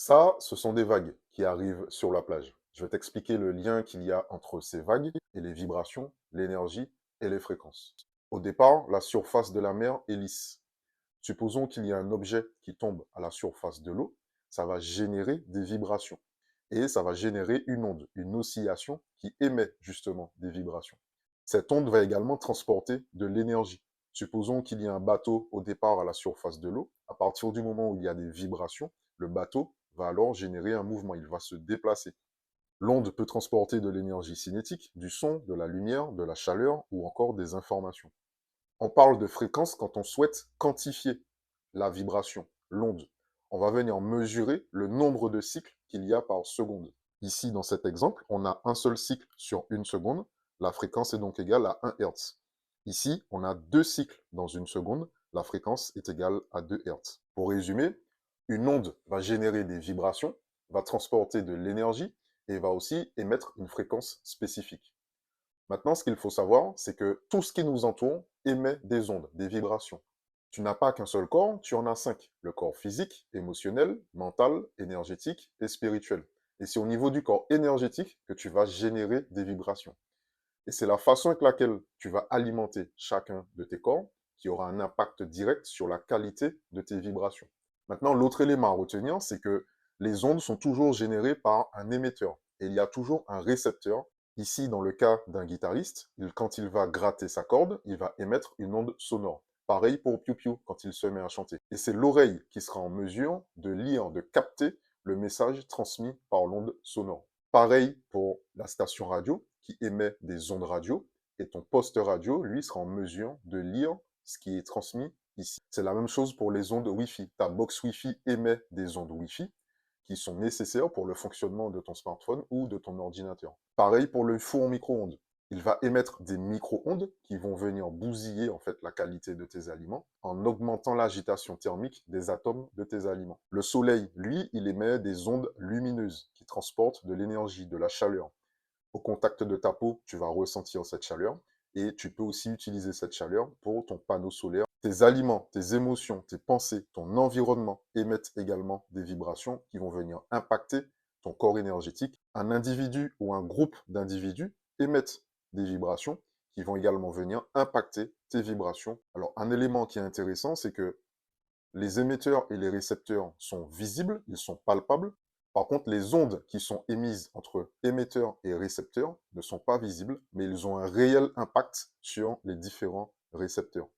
Ça, ce sont des vagues qui arrivent sur la plage. Je vais t'expliquer le lien qu'il y a entre ces vagues et les vibrations, l'énergie et les fréquences. Au départ, la surface de la mer est lisse. Supposons qu'il y a un objet qui tombe à la surface de l'eau, ça va générer des vibrations. Et ça va générer une onde, une oscillation qui émet justement des vibrations. Cette onde va également transporter de l'énergie. Supposons qu'il y a un bateau au départ à la surface de l'eau. À partir du moment où il y a des vibrations, le bateau va alors générer un mouvement, il va se déplacer. L'onde peut transporter de l'énergie cinétique, du son, de la lumière, de la chaleur ou encore des informations. On parle de fréquence quand on souhaite quantifier la vibration, l'onde. On va venir mesurer le nombre de cycles qu'il y a par seconde. Ici, dans cet exemple, on a un seul cycle sur une seconde. La fréquence est donc égale à 1 Hz. Ici, on a deux cycles dans une seconde. La fréquence est égale à 2 Hz. Pour résumer, une onde va générer des vibrations, va transporter de l'énergie et va aussi émettre une fréquence spécifique. Maintenant, ce qu'il faut savoir, c'est que tout ce qui nous entoure émet des ondes, des vibrations. Tu n'as pas qu'un seul corps, tu en as cinq. Le corps physique, émotionnel, mental, énergétique et spirituel. Et c'est au niveau du corps énergétique que tu vas générer des vibrations. Et c'est la façon avec laquelle tu vas alimenter chacun de tes corps qui aura un impact direct sur la qualité de tes vibrations. Maintenant, l'autre élément à retenir, c'est que les ondes sont toujours générées par un émetteur. Et il y a toujours un récepteur. Ici, dans le cas d'un guitariste, quand il va gratter sa corde, il va émettre une onde sonore. Pareil pour Piu Piu quand il se met à chanter. Et c'est l'oreille qui sera en mesure de lire, de capter le message transmis par l'onde sonore. Pareil pour la station radio qui émet des ondes radio et ton poste radio, lui, sera en mesure de lire ce qui est transmis ici. C'est la même chose pour les ondes Wi-Fi. Ta box Wi-Fi émet des ondes Wi-Fi qui sont nécessaires pour le fonctionnement de ton smartphone ou de ton ordinateur. Pareil pour le four micro-ondes. Il va émettre des micro-ondes qui vont venir bousiller en fait la qualité de tes aliments en augmentant l'agitation thermique des atomes de tes aliments. Le soleil, lui, il émet des ondes lumineuses qui transportent de l'énergie, de la chaleur. Au contact de ta peau, tu vas ressentir cette chaleur et tu peux aussi utiliser cette chaleur pour ton panneau solaire. Tes aliments, tes émotions, tes pensées, ton environnement émettent également des vibrations qui vont venir impacter ton corps énergétique. Un individu ou un groupe d'individus émettent des vibrations qui vont également venir impacter tes vibrations. Alors, un élément qui est intéressant, c'est que les émetteurs et les récepteurs sont visibles, ils sont palpables. Par contre, les ondes qui sont émises entre émetteurs et récepteurs ne sont pas visibles, mais ils ont un réel impact sur les différents récepteurs.